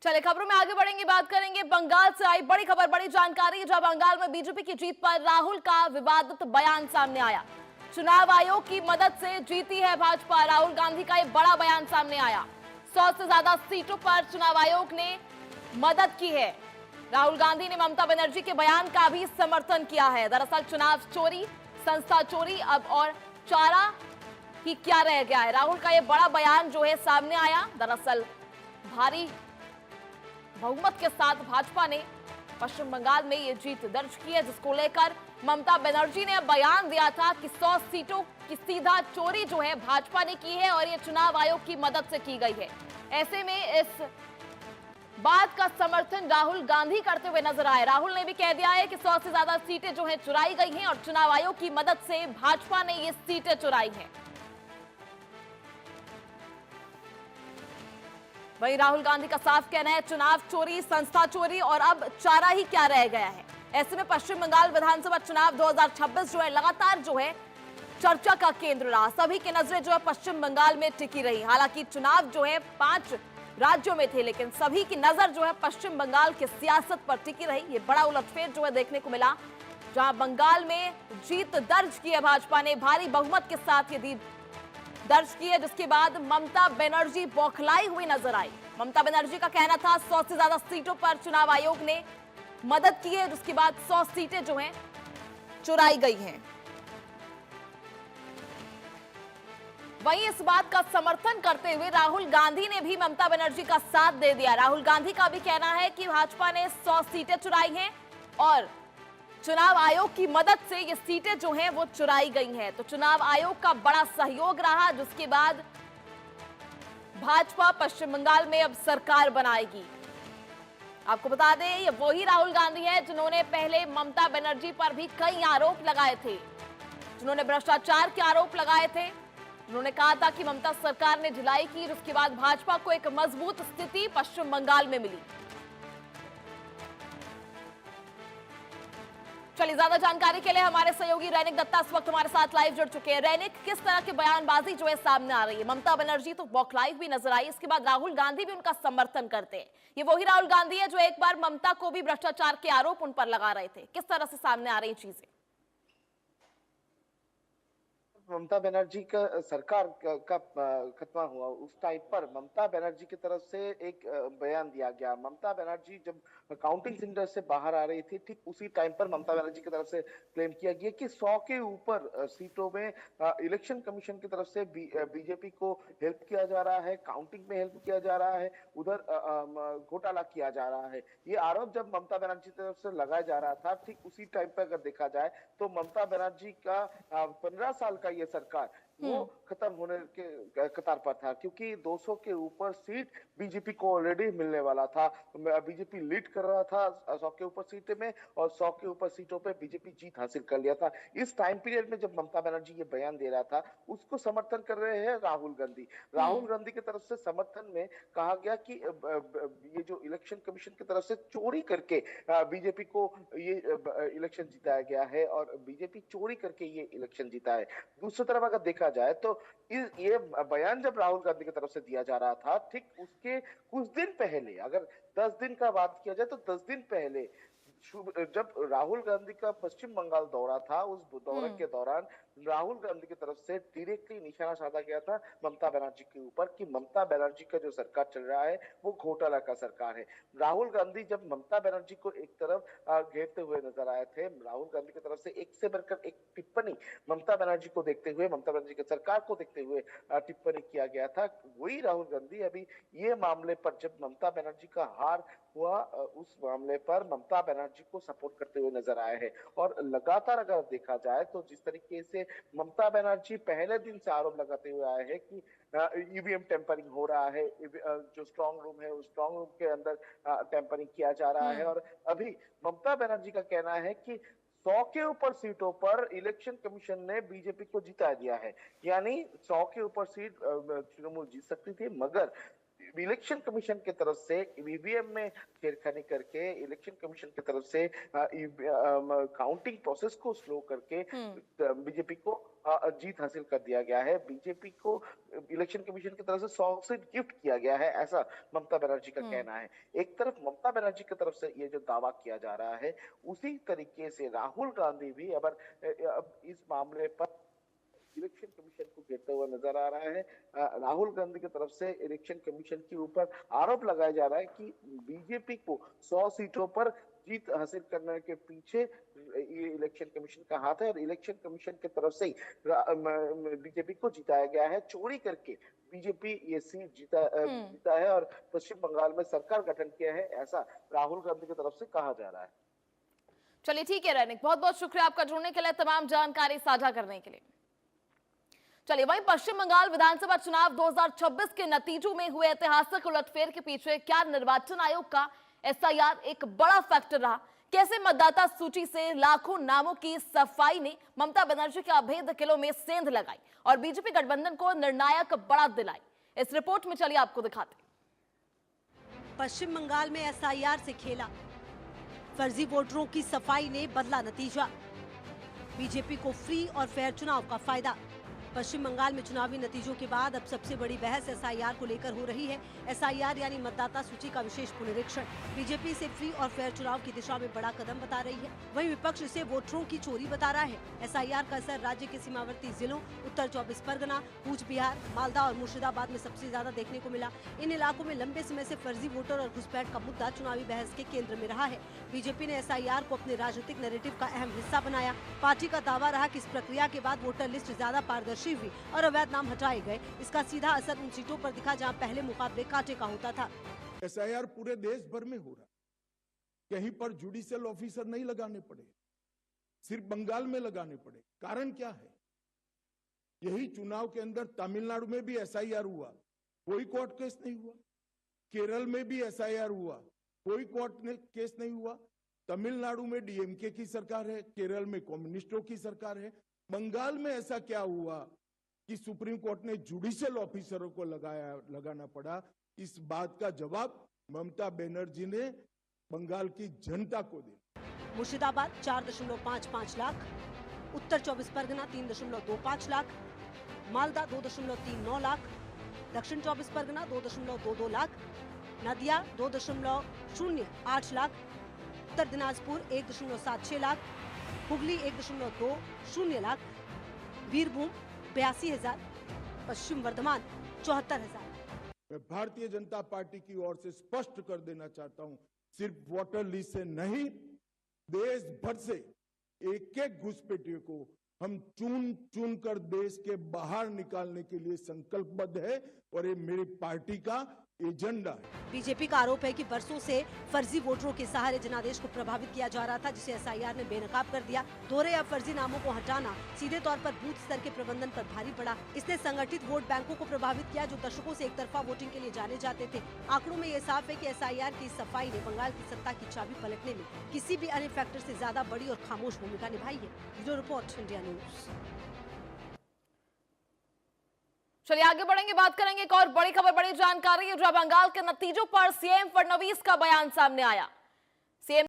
चले खबरों में आगे बढ़ेंगे, बात करेंगे बंगाल से आई बड़ी खबर, बड़ी जानकारी, जहां बंगाल में बीजेपी की जीत पर राहुल का विवादित बयान सामने आया। चुनाव आयोग की मदद से जीती है भाजपा, राहुल गांधी का एक बड़ा बयान सामने आया। 100 से ज्यादा सीटों पर चुनाव आयोग ने मदद की है। राहुल गांधी ने ममता बनर्जी के बयान का भी समर्थन किया है। दरअसल चुनाव चोरी, संस्था चोरी अब और चारा ही क्या रह गया है। राहुल का यह बड़ा बयान जो है सामने आया। दरअसल भारी बहुमत के साथ भाजपा ने पश्चिम बंगाल में ये जीत दर्ज की है, जिसको लेकर ममता बनर्जी ने बयान दिया था कि 100 सीटों की सीधा चोरी जो है भाजपा ने की है और ये चुनाव आयोग की मदद से की गई है। ऐसे में इस बात का समर्थन राहुल गांधी करते हुए नजर आए। राहुल ने भी कह दिया है कि 100 से ज्यादा सीटें जो है चुराई गई हैं और चुनाव आयोग की मदद से भाजपा ने ये सीटें चुराई हैं। वहीं राहुल गांधी का साफ कहना है चुनाव चोरी, संस्था चोरी और अब चारा ही क्या रह गया है। ऐसे में पश्चिम बंगाल विधानसभा चुनाव 2026 जो है लगातार जो है चर्चा का केंद्र रहा। सभी की नजरें जो है पश्चिम बंगाल में टिकी रही। हालांकि चुनाव जो है 5 राज्यों में थे, लेकिन सभी की नजर जो है पश्चिम बंगाल की सियासत पर टिकी रही। ये बड़ा उलटफेर जो है देखने को मिला, जहां बंगाल में जीत दर्ज की है भाजपा ने, भारी बहुमत के साथ ये जीत दर्ज की है, जिसके बाद ममता बनर्जी बौखलाई हुई नजर आई। ममता बनर्जी का कहना था 100 से ज्यादा सीटों पर चुनाव आयोग ने मदद की है, जिसके बाद 100 सीटें जो हैं चुराई गई हैं। वहीं इस बात का समर्थन करते हुए राहुल गांधी ने भी ममता बनर्जी का साथ दे दिया। राहुल गांधी का भी कहना है कि भाजपा ने 100 सीटें चुराई हैं और चुनाव आयोग की मदद से ये सीटें जो हैं वो चुराई गई हैं। तो चुनाव आयोग का बड़ा सहयोग रहा, जिसके बाद भाजपा पश्चिम बंगाल में अब सरकार बनाएगी। आपको बता दें ये वही राहुल गांधी है जिन्होंने पहले ममता बनर्जी पर भी कई आरोप लगाए थे, जिन्होंने भ्रष्टाचार के आरोप लगाए थे। उन्होंने कहा था कि ममता सरकार ने ढिलाई की, उसके बाद भाजपा को एक मजबूत स्थिति पश्चिम बंगाल में मिली। चलिए, ज्यादा जानकारी के लिए हमारे सहयोगी रैनिक दत्ता इस वक्त हमारे साथ लाइव जुड़ चुके हैं। रैनिक, किस तरह की बयानबाजी जो है सामने आ रही है? ममता बनर्जी तो बौखलाई हुई नजर आई, इसके बाद राहुल गांधी भी उनका समर्थन करते हैं। ये वही राहुल गांधी है जो एक बार ममता को भी भ्रष्टाचार के आरोप उन पर लगा रहे थे। किस तरह से सामने आ रही चीजें? ममता बनर्जी का सरकार का खत्म हुआ उस टाइम पर ममता बनर्जी की तरफ से एक बयान दिया गया। ममता बनर्जी जब काउंटिंग सेंटर से बाहर आ रही थी, ठीक उसी टाइम पर ममता बनर्जी की तरफ से क्लेम किया गया कि 100 के ऊपर सीटों में इलेक्शन कमीशन की तरफ से बीजेपी को हेल्प किया जा रहा है, काउंटिंग में हेल्प किया जा रहा है, उधर घोटाला किया जा रहा है। ये आरोप जब ममता बनर्जी की तरफ से लगाया जा रहा था, ठीक उसी टाइम पर अगर देखा जाए तो ममता बनर्जी का 15 साल का ये सरकार वो खत्म होने के कतार पर था, क्योंकि 200 के ऊपर सीट बीजेपी को ऑलरेडी मिलने वाला था। बीजेपी लीड कर रहा था 100 के ऊपर सीटें में और 100 के ऊपर सीटों पे बीजेपी जीत हासिल कर लिया था। इस टाइम पीरियड में जब ममता बनर्जी ये बयान दे रहा था, उसको समर्थन कर रहे हैं राहुल गांधी। राहुल गांधी की तरफ से समर्थन में कहा गया कि ये जो इलेक्शन कमीशन की तरफ से चोरी करके बीजेपी को ये इलेक्शन जिताया गया है और बीजेपी चोरी करके ये इलेक्शन जीता है। दूसरी तरफ अगर देखा जाए तो ये बयान जब राहुल गांधी की तरफ से दिया जा रहा था, ठीक उसके कुछ दिन पहले, अगर 10 दिन का बात किया जाए तो 10 दिन पहले जब राहुल गांधी का पश्चिम बंगाल दौरा था, उस दौरे के दौरान राहुल गांधी की तरफ से डायरेक्टली निशाना साधा गया था ममता बनर्जी के ऊपर कि ममता बनर्जी का जो सरकार चल रहा है वो घोटाला का सरकार है। राहुल गांधी जब ममता बनर्जी को एक तरफ घेरते हुए नजर आए थे, राहुल गांधी की तरफ से एक से बढ़कर एक टिप्पणी ममता बनर्जी को देखते हुए, ममता बनर्जी की सरकार को देखते हुए टिप्पणी किया गया था। वही राहुल गांधी अभी ये मामले पर जब ममता बनर्जी का हार हुआ, उस मामले पर ममता बनर्जी को सपोर्ट करते हुए नजर आए हैं। और लगातार अगर देखा जाए तो जिस तरीके से ममता बनर्जी पहले दिन से आरोप लगाते हुए आए हैं कि ईवीएम टेम्परिंग हो रहा है, जो स्ट्रांग रूम है उस स्ट्रांग रूम के अंदर टेम्परिंग किया जा रहा है, और अभी ममता बनर्जी का कहना है कि 100 के ऊपर सीटों पर इलेक्शन कमीशन ने बीजेपी को जिता दिया है। यानी 100 के ऊपर सीट तृणमूल जीत सकती थी, मगर इलेक्शन कमीशन की तरफ से ईवीएम में छेड़खानी करके, इलेक्शन कमीशन की तरफ से काउंटिंग प्रोसेस को स्लो करके बीजेपी को जीत हासिल कर दिया गया है। बीजेपी को इलेक्शन कमीशन की तरफ से 100 सीट गिफ्ट किया गया है, ऐसा ममता बनर्जी का कहना है। एक तरफ ममता बनर्जी की तरफ से ये जो दावा किया जा रहा है, उसी तरीके से राहुल गांधी भी अब इस मामले पर इलेक्शन कमीशन को घेरते हुए नजर आ रहा है। राहुल गांधी की तरफ से इलेक्शन कमीशन के ऊपर आरोप लगाया जा रहा है कि बीजेपी को 100 सीटों पर जीत हासिल करने के पीछे ये इलेक्शन कमीशन का हाथ है और इलेक्शन कमीशन की तरफ से बीजेपी को जिताया गया है। चोरी करके बीजेपी ये सीट जीता है और पश्चिम बंगाल में सरकार गठन किया है, ऐसा राहुल गांधी की तरफ से कहा जा रहा है। चलिए ठीक है रैनिक, बहुत बहुत शुक्रिया आपका जुड़ने के लिए, तमाम जानकारी साझा करने के लिए। चलिए वहीं पश्चिम बंगाल विधानसभा चुनाव 2026 के नतीजों में हुए ऐतिहासिक उलटफेर के पीछे क्या निर्वाचन आयोग का एसआईआर एक बड़ा फैक्टर रहा? कैसे मतदाता सूची से लाखों नामों की सफाई ने ममता बनर्जी के अभेद किलों में सेंध लगाई और बीजेपी गठबंधन को निर्णायक बढ़त दिलाई? इस रिपोर्ट में चलिए आपको दिखाते। पश्चिम बंगाल में एसआईआर से खेला, फर्जी वोटरों की सफाई ने बदला नतीजा, बीजेपी को फ्री और फेयर चुनाव का फायदा। पश्चिम बंगाल में चुनावी नतीजों के बाद अब सबसे बड़ी बहस एसआईआर को लेकर हो रही है। एसआईआर यानी मतदाता सूची का विशेष पुनरीक्षण बीजेपी इसे फ्री और फेयर चुनाव की दिशा में बड़ा कदम बता रही है, वहीं विपक्ष इसे वोटरों की चोरी बता रहा है। एसआईआर का असर राज्य के सीमावर्ती जिलों उत्तर 24 परगना, कूच बिहार, मालदा और मुर्शिदाबाद में सबसे ज्यादा देखने को मिला। इन इलाकों में लंबे समय से फर्जी वोटर और घुसपैठ का मुद्दा चुनावी बहस के केंद्र में रहा है। बीजेपी ने एसआईआर को अपने राजनीतिक नैरेटिव का अहम हिस्सा बनाया। पार्टी का दावा रहा कि इस प्रक्रिया के बाद वोटर लिस्ट ज्यादा पारदर्शी हुई और अवैध नाम हटाए गए। इसका सीधा असर उन सीटों पर दिखा जहां पहले मुकाबले कांटे का होता था। एसआईआर पूरे देश भर में हो रहा है, कहीं पर जुडिशियल ऑफिसर नहीं लगाने पड़े, सिर्फ बंगाल में लगाने पड़े। कारण क्या है? यही चुनाव के अंदर तमिलनाडु में भी एसआईआर हुआ, कोई कोर्ट केस नहीं हुआ। केरल में भी एसआईआर हुआ, कोई कोर्ट केस नहीं हुआ। तमिलनाडु में डीएमके की सरकार है, केरल में कम्युनिस्टों की सरकार है। बंगाल में ऐसा क्या हुआ कि सुप्रीम कोर्ट ने जुडिशियल ऑफिसरों को लगाना पड़ा? इस बात का जवाब ममता बनर्जी ने बंगाल की जनता को दिया। मुर्शिदाबाद 4.55 लाख, उत्तर 24 परगना 3.25 लाख, मालदा 2.39 लाख, दक्षिण 24 परगना 2.22 लाख, नदिया 2.08 लाख, उत्तर दिनाजपुर 1.76 लाख, हुगली 1.20 लाख, बीरभूम 82,000, पश्चिम वर्धमान 74,000। मैं भारतीय जनता पार्टी की ओर से स्पष्ट कर देना चाहता हूं, सिर्फ वोटर लिस्ट से नहीं, देश भर से एक एक घुसपैठियों को हम चुन चुन कर देश के बाहर निकालने के लिए संकल्पबद्ध है और ये मेरी पार्टी का एजेंडा है। बीजेपी का आरोप है कि बरसों से फर्जी वोटरों के सहारे जनादेश को प्रभावित किया जा रहा था, जिसे एसआईआर ने बेनकाब कर दिया। दोहरे या फर्जी नामों को हटाना सीधे तौर पर बूथ स्तर के प्रबंधन पर भारी पड़ा। इसने संगठित वोट बैंकों को प्रभावित किया, जो दशकों से एक तरफा वोटिंग के लिए जाने जाते थे। आंकड़ों में ये साफ है कि एसआईआर की सफाई ने बंगाल की सत्ता की चाबी पलटने में किसी भी अन्य फैक्टर से ज्यादा बड़ी और खामोश भूमिका निभाई है। Bureau report, India news. चलिए आगे बढ़ेंगे, बात करेंगे एक और बड़ी खबर, बड़ी जानकारी है। जो बंगाल के नतीजों पर सीएम फडणवीस का बयान सामने आया।